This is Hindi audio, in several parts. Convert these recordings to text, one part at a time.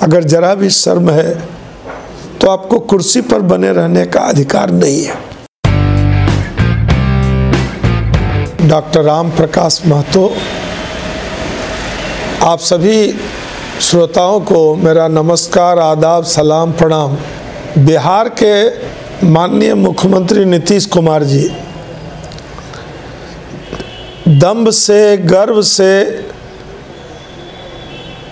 अगर जरा भी शर्म है तो आपको कुर्सी पर बने रहने का अधिकार नहीं है। डॉक्टर राम प्रकाश महतो, आप सभी श्रोताओं को मेरा नमस्कार, आदाब, सलाम, प्रणाम। बिहार के माननीय मुख्यमंत्री नीतीश कुमार जी दंभ से, गर्व से,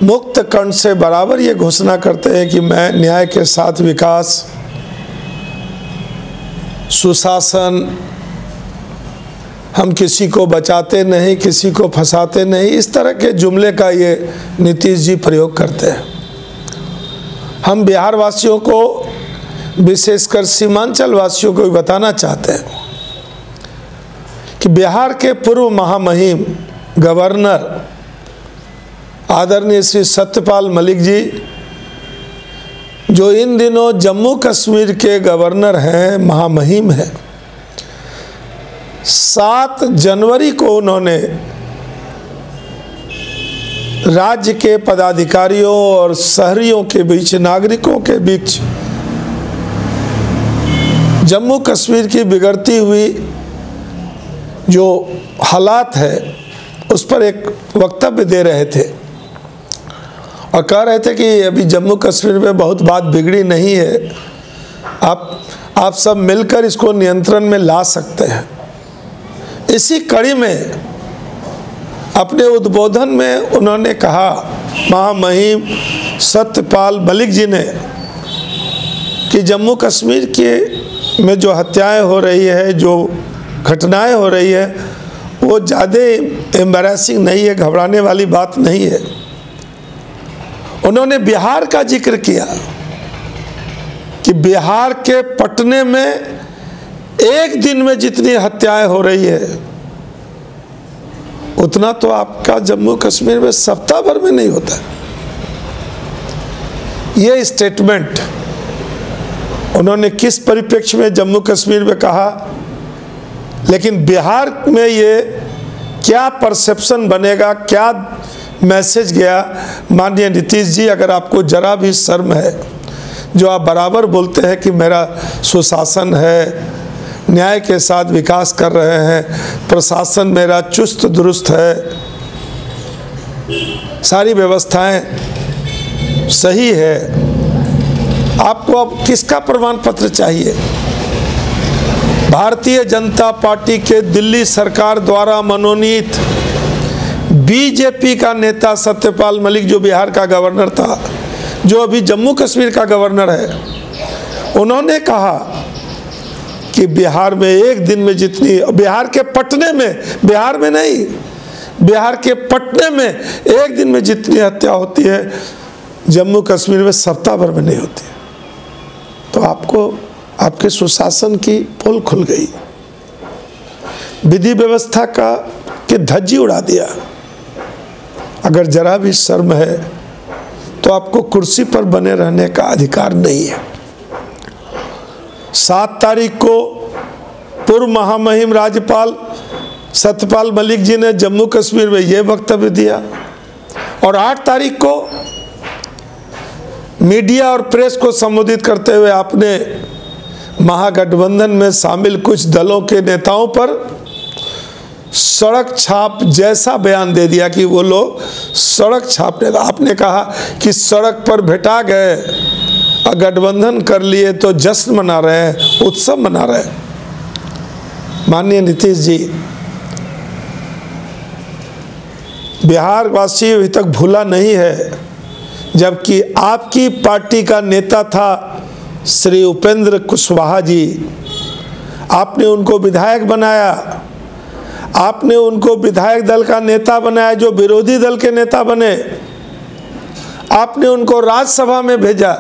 मुक्त कंठ से बराबर ये घोषणा करते हैं कि मैं न्याय के साथ विकास, सुशासन, हम किसी को बचाते नहीं, किसी को फंसाते नहीं, इस तरह के जुमले का ये नीतीश जी प्रयोग करते हैं। हम बिहार वासियों को, विशेषकर सीमांचल वासियों को बताना चाहते हैं कि बिहार के पूर्व महामहिम गवर्नर आदरणीय श्री सत्यपाल मलिक जी, जो इन दिनों जम्मू कश्मीर के गवर्नर हैं, महामहिम हैं, 7 जनवरी को उन्होंने राज्य के पदाधिकारियों और शहरियों के बीच, नागरिकों के बीच जम्मू कश्मीर की बिगड़ती हुई जो हालात है उस पर एक वक्तव्य दे रहे थे और कह रहे थे कि अभी जम्मू कश्मीर में बहुत बात बिगड़ी नहीं है, आप सब मिलकर इसको नियंत्रण में ला सकते हैं। इसी कड़ी में अपने उद्बोधन में उन्होंने कहा, महामहिम सत्यपाल मलिक जी ने, कि जम्मू कश्मीर के में जो हत्याएं हो रही है, जो घटनाएं हो रही है, वो ज़्यादा एम्बैरेसिंग नहीं है, घबराने वाली बात नहीं है। उन्होंने बिहार का जिक्र किया कि बिहार के पटने में एक दिन में जितनी हत्याएं हो रही है उतना तो आपका जम्मू कश्मीर में सप्ताह भर में नहीं होता। ये स्टेटमेंट उन्होंने किस परिप्रेक्ष्य में जम्मू कश्मीर में कहा, लेकिन बिहार में ये क्या परसेप्शन बनेगा, क्या मैसेज गया। माननीय नीतीश जी, अगर आपको जरा भी शर्म है, जो आप बराबर बोलते हैं कि मेरा सुशासन है, न्याय के साथ विकास कर रहे हैं, प्रशासन मेरा चुस्त दुरुस्त है, सारी व्यवस्थाएं सही है, आपको अब किसका प्रमाण पत्र चाहिए? भारतीय जनता पार्टी के दिल्ली सरकार द्वारा मनोनीत बीजेपी का नेता सत्यपाल मलिक, जो बिहार का गवर्नर था, जो अभी जम्मू कश्मीर का गवर्नर है, उन्होंने कहा कि बिहार में एक दिन में जितनी, बिहार के पटने में, बिहार में नहीं, बिहार के पटने में एक दिन में जितनी हत्या होती है, जम्मू कश्मीर में सप्ताह भर में नहीं होती। तो आपको आपके सुशासन की पोल खुल गई, विधि व्यवस्था का के धज्जी उड़ा दिया। अगर जरा भी शर्म है तो आपको कुर्सी पर बने रहने का अधिकार नहीं है। 7 तारीख को पूर्व महामहिम राज्यपाल सत्यपाल मलिक जी ने जम्मू कश्मीर में ये वक्तव्य दिया और 8 तारीख को मीडिया और प्रेस को संबोधित करते हुए आपने महागठबंधन में शामिल कुछ दलों के नेताओं पर सड़क छाप जैसा बयान दे दिया कि वो लोग सड़क छापने, आपने कहा कि सड़क पर भेटा गए, गठबंधन कर लिए तो जश्न मना रहे हैं, उत्सव मना रहे हैं। माननीय नीतीश जी, बिहार वासी अभी तक भूला नहीं है, जबकि आपकी पार्टी का नेता था श्री उपेंद्र कुशवाहा जी, आपने उनको विधायक बनाया, आपने उनको विधायक दल का नेता बनाया, जो विरोधी दल के नेता बने, आपने उनको राज्यसभा में भेजा।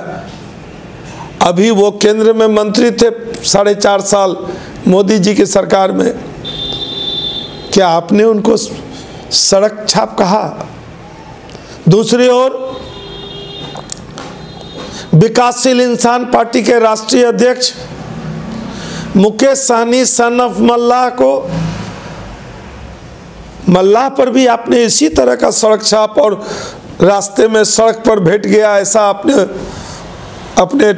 अभी वो केंद्र में मंत्री थे 4.5 साल मोदी जी की सरकार में, क्या आपने उनको सड़क छाप कहा? दूसरी ओर विकासशील इंसान पार्टी के राष्ट्रीय अध्यक्ष मुकेश सहनी सन ऑफ मल्लाह को, मल्लाह पर भी आपने इसी तरह का सड़क छाप और रास्ते में सड़क पर भेंट गया, ऐसा आपने अपने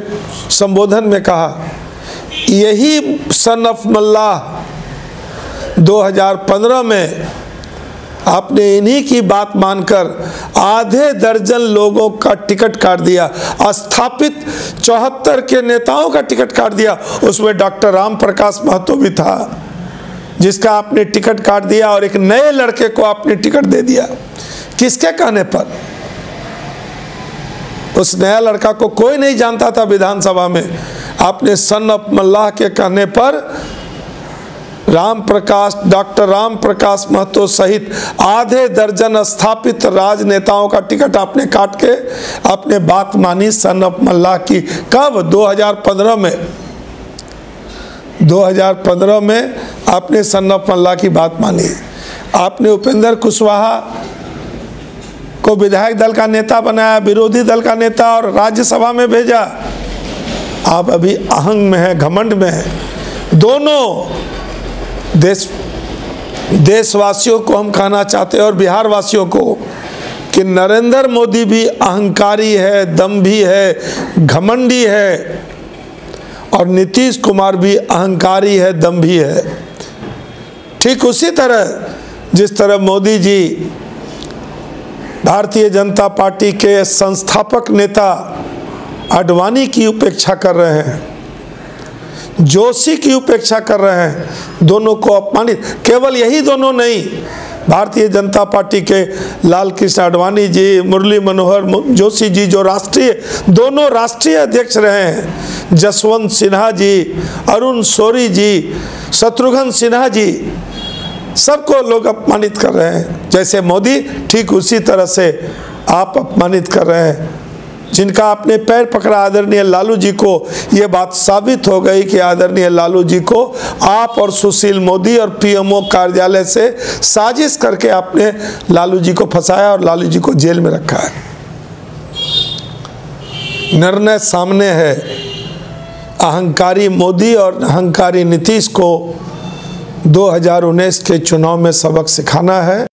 संबोधन में कहा। यही सन ऑफ मल्लाह 2015 में आपने इन्हीं की बात मानकर आधे दर्जन लोगों का टिकट काट दिया, स्थापित 74 के नेताओं का टिकट काट दिया। उसमें डॉक्टर राम प्रकाश महतो भी था, जिसका आपने टिकट काट दिया, और एक नए लड़के को आपने टिकट दे दिया। किसके कहने पर? उस नया लड़का को कोई नहीं जानता था विधानसभा में। आपने सन ऑफ मल्लाह के कहने पर डॉक्टर राम प्रकाश महतो सहित आधे दर्जन स्थापित राजनेताओं का टिकट आपने काट के आपने बात मानी सन ऑफ मल्लाह की। कब? 2015 में। 2015 में आपने सन ऑफ मल्लाह की बात मानी। आपने उपेंद्र कुशवाहा को विधायक दल का नेता बनाया, विरोधी दल का नेता, और राज्यसभा में भेजा। आप अभी अहंग में है, घमंड में है। दोनों देशवासियों को हम कहना चाहते हैं, और बिहार वासियों को, कि नरेंद्र मोदी भी अहंकारी है, दम्भी है, घमंडी है, और नीतीश कुमार भी अहंकारी है, दम्भी है। ठीक उसी तरह जिस तरह मोदी जी भारतीय जनता पार्टी के संस्थापक नेता आडवाणी की उपेक्षा कर रहे हैं, जोशी की उपेक्षा कर रहे हैं, दोनों को अपमानित। केवल यही दोनों नहीं, भारतीय जनता पार्टी के लाल कृष्ण आडवाणी जी, मुरली मनोहर जोशी जी, जो दोनों राष्ट्रीय अध्यक्ष रहे हैं, जसवंत सिन्हा जी, अरुण शौरी जी, शत्रुघ्न सिन्हा जी, सबको लोग अपमानित कर रहे हैं। जैसे मोदी, ठीक उसी तरह से आप अपमानित कर रहे हैं। जिनका आपने पैर पकड़ा, आदरणीय लालू जी को, ये बात साबित हो गई कि आदरणीय लालू जी को आप और सुशील मोदी और पीएमओ कार्यालय से साजिश करके आपने लालू जी को फंसाया और लालू जी को जेल में रखा है। निर्णय सामने है। अहंकारी मोदी और अहंकारी नीतीश को 2019 के चुनाव में सबक सिखाना है।